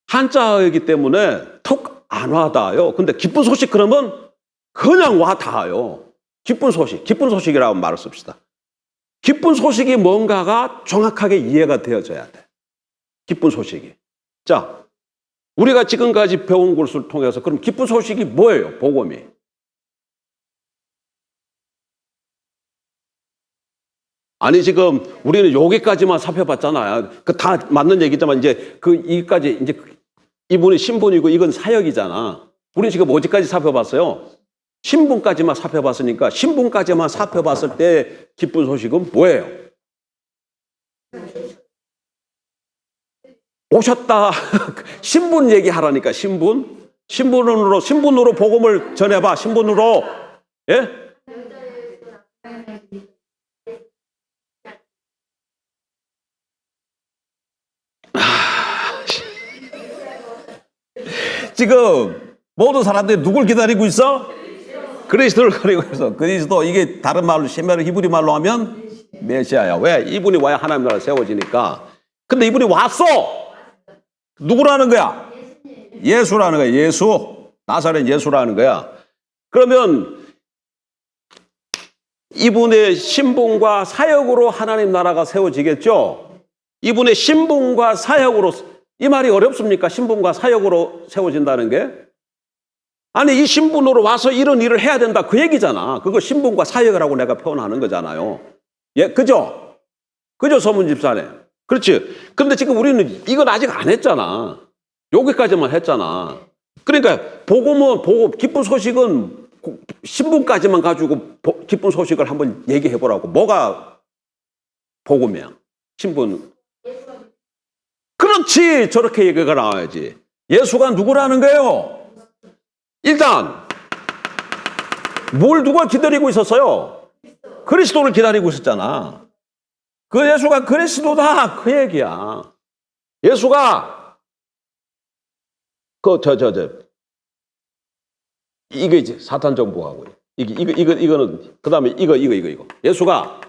한자어이기 때문에 톡 안 와닿아요. 근데 기쁜 소식 그러면 그냥 와닿아요. 기쁜 소식이라고 말을 씁시다. 기쁜 소식이 뭔가가 정확하게 이해가 되어져야 돼. 기쁜 소식이. 자, 우리가 지금까지 배운 것을 통해서 그럼 기쁜 소식이 뭐예요? 복음이. 아니 지금 우리는 여기까지만 살펴봤잖아요. 그 다 맞는 얘기지만 이제 이까지 이제 이분이 신분이고 이건 사역이잖아. 우리는 지금 어디까지 살펴봤어요? 신분까지만 살펴봤으니까 신분까지만 살펴봤을 때 기쁜 소식은 뭐예요? 오셨다. 신분 얘기하라니까, 신분. 신분으로 복음을 전해봐, 신분으로. 예? 지금 모든 사람들이 누굴 기다리고 있어? 그리스도를 기다리고 있어. 그리스도, 이게 다른 말로, 신메르 히브리 말로 하면 메시아야. 왜? 이분이 와야 하나님 나라 세워지니까. 근데 이분이 왔어. 누구라는 거야? 예수라는 거야. 예수. 나사렛 예수라는 거야. 그러면 이분의 신분과 사역으로 하나님 나라가 세워지겠죠? 이분의 신분과 사역으로, 이 말이 어렵습니까? 신분과 사역으로 세워진다는 게? 아니, 이 신분으로 와서 이런 일을 해야 된다, 그 얘기잖아. 그거 신분과 사역이라고 내가 표현하는 거잖아요. 예, 그죠? 그죠, 서문 집사님? 그렇지. 근데 지금 우리는 이건 아직 안 했잖아. 여기까지만 했잖아. 그러니까 복음, 기쁜 소식은 신분까지만 가지고 기쁜 소식을 한번 얘기해 보라고. 뭐가 복음이야? 신분. 그렇지. 저렇게 얘기가 나와야지. 예수가 누구라는 거예요? 일단 뭘 누가 기다리고 있었어요? 그리스도를 기다리고 있었잖아. 그 예수가 그리스도다, 그 얘기야. 예수가 이게 이제 사탄 정복하고 이거는 그다음에 이거 예수가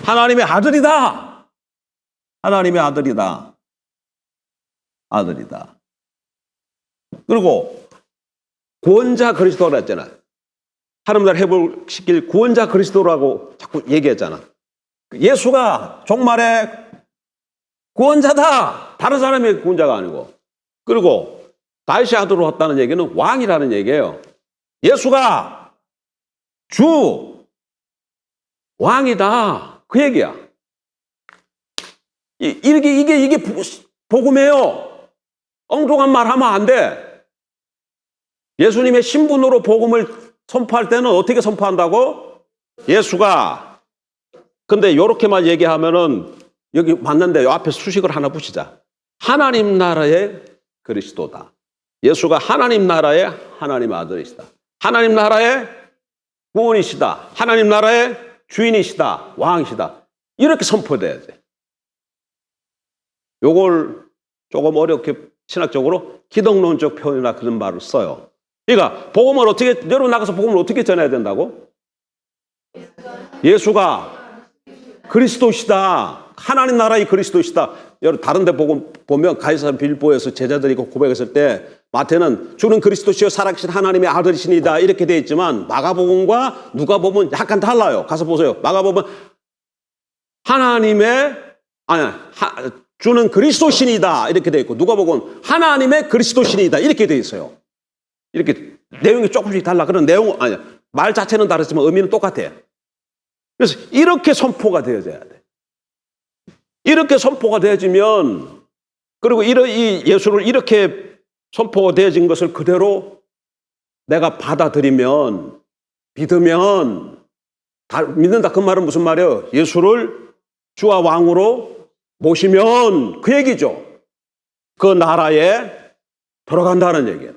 하나님의 아들이다. 하나님의 아들이다. 그리고 구원자 그리스도라 했잖아. 하나님 나라 회복시킬 구원자 그리스도라고 자꾸 얘기했잖아. 예수가 종말의 구원자다. 다른 사람의 구원자가 아니고. 그리고 다윗의 아들로 왔다는 얘기는 왕이라는 얘기예요. 예수가 주 왕이다, 그 얘기야. 이게 복음이에요. 엉뚱한 말 하면 안 돼. 예수님의 신분으로 복음을 선포할 때는 어떻게 선포한다고? 예수가. 근데 요렇게만 얘기하면은 여기 맞는데 요 앞에 수식을 하나 붙이자. 하나님 나라의 그리스도다. 예수가 하나님 나라의 하나님의 아들이시다. 하나님 나라의 구원이시다. 하나님 나라의 주인이시다. 왕이시다. 이렇게 선포돼야 돼. 요걸 조금 어렵게 신학적으로 기독론적 표현이나 그런 말을 써요. 그러니까 복음을 어떻게, 여러분 나가서 복음을 어떻게 전해야 된다고? 예수가 그리스도시다. 하나님 나라의 그리스도시다. 여러분 다른 데 보면 가이사 빌보에서 제자들이 고백했을 때 마태는 주는 그리스도시요 살아계신 하나님의 아들이시니다 이렇게 되어 있지만 마가복음과 누가복음은 약간 달라요. 가서 보세요. 마가복음은 주는 그리스도신이다 이렇게 되어 있고 누가복음은 하나님의 그리스도신이다 이렇게 되어 있어요. 이렇게 내용이 조금씩 달라. 그런 내용 말 자체는 다르지만 의미는 똑같아. 그래서 이렇게 선포가 되어져야 돼. 이렇게 선포가 되어지면, 그리고 이 예수를 이렇게 선포되어진 것을 그대로 내가 받아들이면, 믿으면, 믿는다 그 말은 무슨 말이에요? 예수를 주와 왕으로 모시면 그 얘기죠. 그 나라에 들어간다는 얘기예요.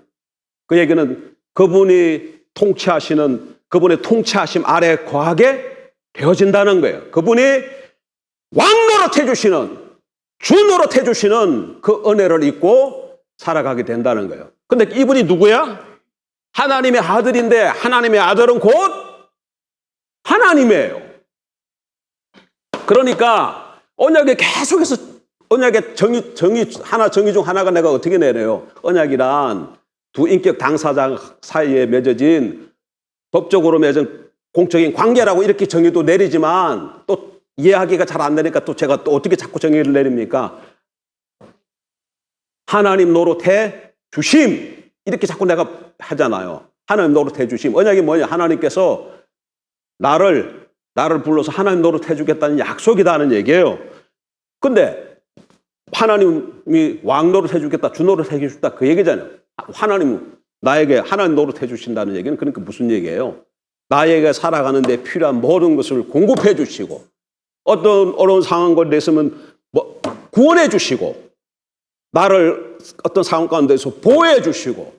그 얘기는 그분이 통치하시는, 그분의 통치하심 아래 거하게 되어진다는 거예요. 그분이 왕 노릇해주시는, 주 노릇해주시는 그 은혜를 입고 살아가게 된다는 거예요. 근데 이분이 누구야? 하나님의 아들인데 하나님의 아들은 곧 하나님이에요. 그러니까 언약에 계속해서 언약의 정의 중 하나가 내가 어떻게 내려요? 언약이란 두 인격 당사자 사이에 맺어진 법적으로 맺은 공적인 관계라고 이렇게 정의도 내리지만 또 이해하기가 잘 안 되니까 또 제가 또 어떻게 자꾸 정의를 내립니까? 하나님 노릇해 주심 이렇게 자꾸 내가 하잖아요. 하나님 노릇해 주심. 언약이 뭐냐? 하나님께서 나를 불러서 하나님 노릇해 주겠다는 약속이다는 얘기예요. 근데 하나님이 왕 노릇해 주겠다, 주 노릇해 주겠다 그 얘기잖아요. 하나님 나에게 하나님 노릇해 주신다는 얘기는 그러니까 무슨 얘기예요? 나에게 살아가는 데 필요한 모든 것을 공급해 주시고 어떤 어려운 상황 가운데 있으면 구원해 주시고 나를 어떤 상황 가운데서 보호해 주시고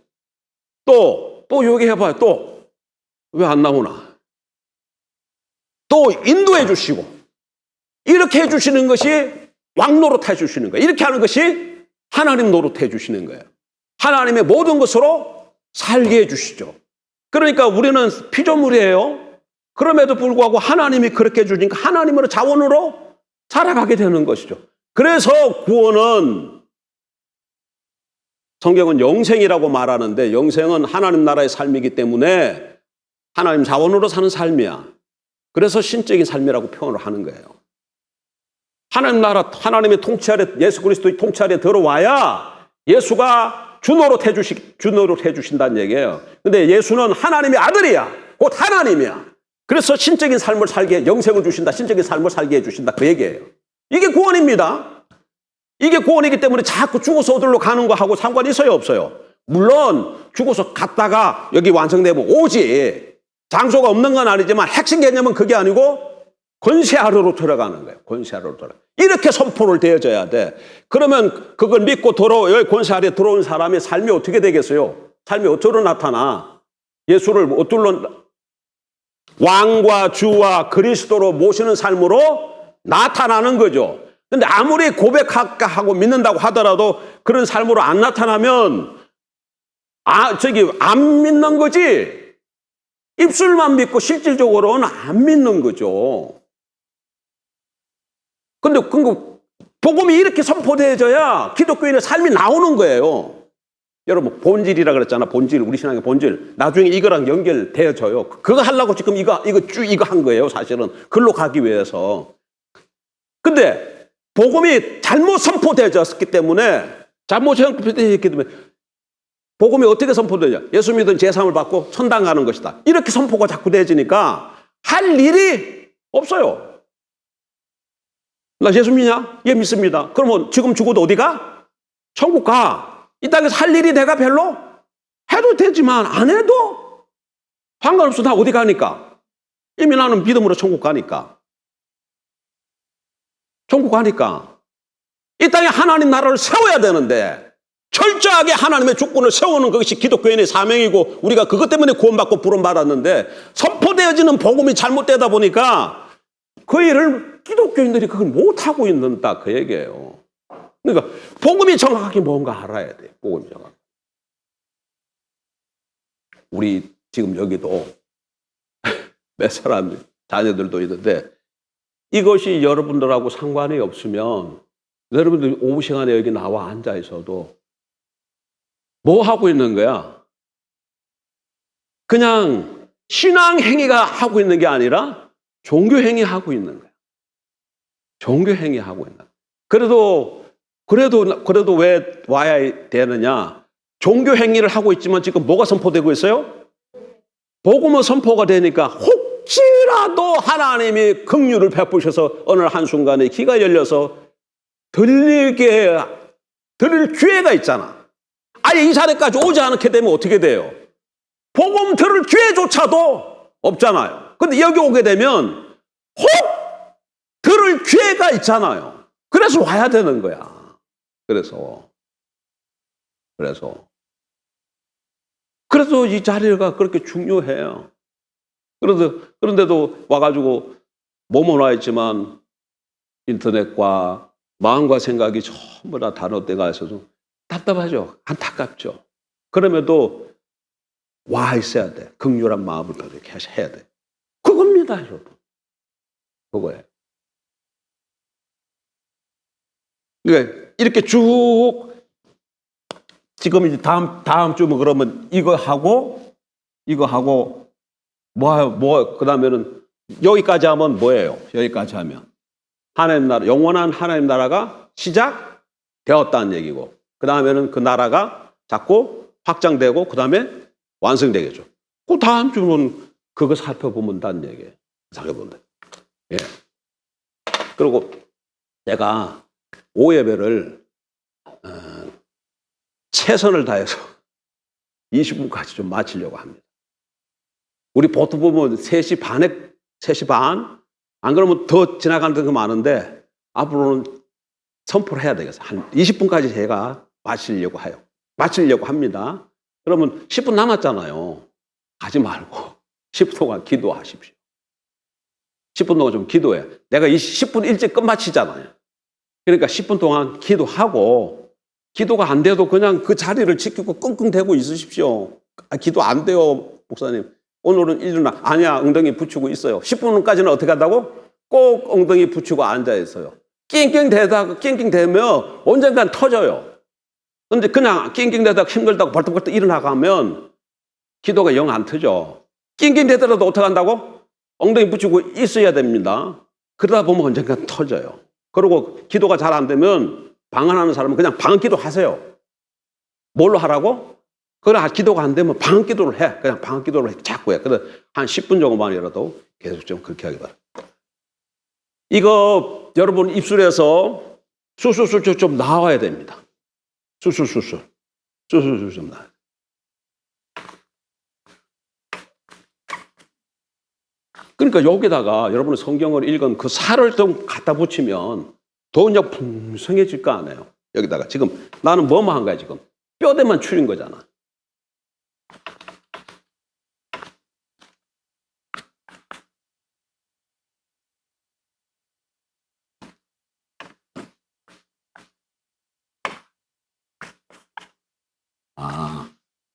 또 여기 해봐요. 또 왜 안 나오나? 또 인도해 주시고 이렇게 해 주시는 것이 왕 노릇해 주시는 거예요. 이렇게 하는 것이 하나님 노릇해 주시는 거예요. 하나님의 모든 것으로 살게 해 주시죠. 그러니까 우리는 피조물이에요. 그럼에도 불구하고 하나님이 그렇게 해주니까 하나님으로 자원으로 살아가게 되는 것이죠. 그래서 구원은 성경은 영생이라고 말하는데 영생은 하나님 나라의 삶이기 때문에 하나님 자원으로 사는 삶이야. 그래서 신적인 삶이라고 표현을 하는 거예요. 하나님 나라, 하나님의 통치 아래, 예수 그리스도의 통치 아래 들어와야 예수가 주 노릇해 주신다는 얘기예요. 근데 예수는 하나님의 아들이야. 곧 하나님이야. 그래서 신적인 삶을 살게, 영생을 주신다. 신적인 삶을 살게 해주신다. 그 얘기예요. 이게 구원입니다. 이게 구원이기 때문에 자꾸 죽어서 어디로 가는 거하고 상관이 있어요, 없어요? 물론 죽어서 갔다가 여기 완성되면 오지. 장소가 없는 건 아니지만 핵심 개념은 그게 아니고 권세하러로 들어가는 거예요. 권세하러로 들어가. 이렇게 선포를 되어져야 돼. 그러면 그걸 믿고 여기 권세하러 들어온 사람의 삶이 어떻게 되겠어요? 삶이 어디로 나타나? 예수를 어디로 왕과 주와 그리스도로 모시는 삶으로 나타나는 거죠. 근데 아무리 고백하고 믿는다고 하더라도 그런 삶으로 안 나타나면 안 믿는 거지. 입술만 믿고 실질적으로는 안 믿는 거죠. 근데 복음이 이렇게 선포되어져야 기독교인의 삶이 나오는 거예요. 여러분 본질이라 그랬잖아. 본질, 우리 신앙의 본질. 나중에 이거랑 연결되어져요. 그거 하려고 지금 이거 한 거예요. 사실은 글로 가기 위해서. 근데 복음이 잘못 선포되어졌기 때문에 복음이 어떻게 선포되냐? 예수 믿은 제3을 받고 천당 가는 것이다. 이렇게 선포가 자꾸 되어지니까 할 일이 없어요. 나 예수 믿냐? 예, 믿습니다. 그러면 지금 죽어도 어디 가? 천국 가. 이 땅에서 할 일이 내가 별로 해도 되지만 안 해도 상관없어. 나 어디 가니까? 이미 나는 믿음으로 천국 가니까. 천국 가니까. 이 땅에 하나님 나라를 세워야 되는데 철저하게 하나님의 주권을 세우는 것이 기독교인의 사명이고 우리가 그것 때문에 구원받고 부름받았는데 선포되어지는 복음이 잘못되다 보니까 그 일을 기독교인들이 그걸 못하고 있는다 그 얘기예요. 그러니까 복음이 정확하게 뭔가 알아야 돼. 복음이 정확하게. 우리 지금 여기도 몇 사람 자녀들도 있는데 이것이 여러분들하고 상관이 없으면 여러분들 오후 시간에 여기 나와 앉아 있어도 뭐 하고 있는 거야? 그냥 신앙 행위가 하고 있는 게 아니라 종교 행위 하고 있는 거야. 종교 행위 하고 있는 거야. 그래도 왜 와야 되느냐? 종교 행위를 하고 있지만 지금 뭐가 선포되고 있어요? 복음은 선포가 되니까 혹시라도 하나님이 긍휼을 베푸셔서 어느 한순간에 귀가 열려서 들릴 기회가 있잖아. 아예 이 자리까지 오지 않게 되면 어떻게 돼요? 복음 들을 기회조차도 없잖아요. 근데 여기 오게 되면 혹 들을 기회가 있잖아요. 그래서 와야 되는 거야. 그래서 이 자리가 그렇게 중요해요. 그런데도 와가지고 몸은 와 있지만 인터넷과 마음과 생각이 전부 다 다른 때가 있어서 답답하죠. 안타깝죠. 그럼에도 와 있어야 돼. 긍휼한 마음을 이렇게 해야 돼. 그겁니다, 여러분. 그거예요. 그러니까 이렇게 쭉 지금 이제 다음 주면 그러면 이거 하고 그다음에는 여기까지 하면 뭐예요? 여기까지 하면 하나님 나라, 영원한 하나님 나라가 시작되었다는 얘기고, 그 다음에는 그 나라가 자꾸 확장되고, 그 다음에 완성되겠죠. 그 다음 주는 그거 살펴보면 다는 얘기예요. 살펴보면. 예. 그리고 제가 오예배를 최선을 다해서 20분까지 좀 마치려고 합니다. 우리 보통 보면 3시 반에, 3시 반? 안 그러면 더 지나가는 거 많은데 앞으로는 선포를 해야 되겠어요. 한 20분까지 제가 마치려고 해요. 마치려고 합니다. 그러면 10분 남았잖아요. 가지 말고 10분 동안 기도하십시오. 10분 동안 좀 기도해. 내가 10분 일찍 끝마치잖아요. 그러니까 10분 동안 기도하고 기도가 안 돼도 그냥 그 자리를 지키고 끙끙대고 있으십시오. 기도 안 돼요, 목사님. 오늘은 일어나. 아니야, 엉덩이 붙이고 있어요. 10분까지는 어떻게 한다고? 꼭 엉덩이 붙이고 앉아 있어요. 낑낑대다가 낑낑대면 언젠간 터져요. 근데 그냥 낑낑대다가 힘들다고 벌떡벌떡 일어나가면 기도가 영 안 터져. 낑낑대더라도 어떻게 한다고? 엉덩이 붙이고 있어야 됩니다. 그러다 보면 언젠간 터져요. 그리고 기도가 잘 안 되면 방언하는 사람은 그냥 방언기도 하세요. 뭘로 하라고? 그래, 기도가 안 되면 방언기도를 해. 그냥 방언기도를 자꾸 해. 그래서 한 10분 정도만이라도 계속 좀 그렇게 하기 바랍니다. 이거 여러분 입술에서 수술술 좀 나와야 됩니다. 수술술 좀 나와야 돼요. 그러니까 여기다가 여러분의 성경을 읽은 그 살을 좀 갖다 붙이면 더 그냥 풍성해질 거 아니에요. 여기다가 지금 나는 뭐만 한 거야 지금. 뼈대만 추린 거잖아.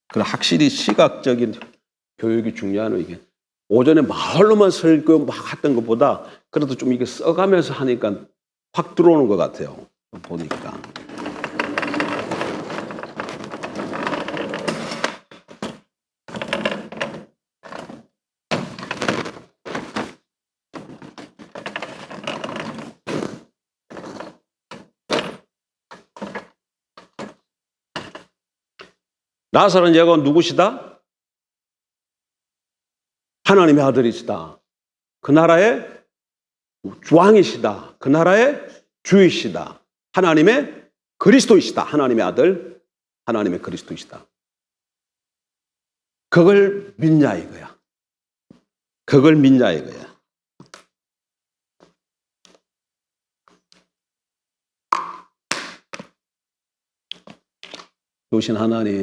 그래 확실히 시각적인 교육이 중요하네 이게. 오전에 말로만 설교 막 했던 것보다 그래도 좀 이게 써가면서 하니까 확 들어오는 것 같아요. 보니까. 나사로는 얘가 누구시다? 하나님의 아들이시다. 그 나라의 왕이시다. 그 나라의 주이시다. 하나님의 그리스도이시다. 하나님의 아들, 하나님의 그리스도이시다. 그걸 믿냐 이거야. 그걸 믿냐 이거야. 좋으신 하나님.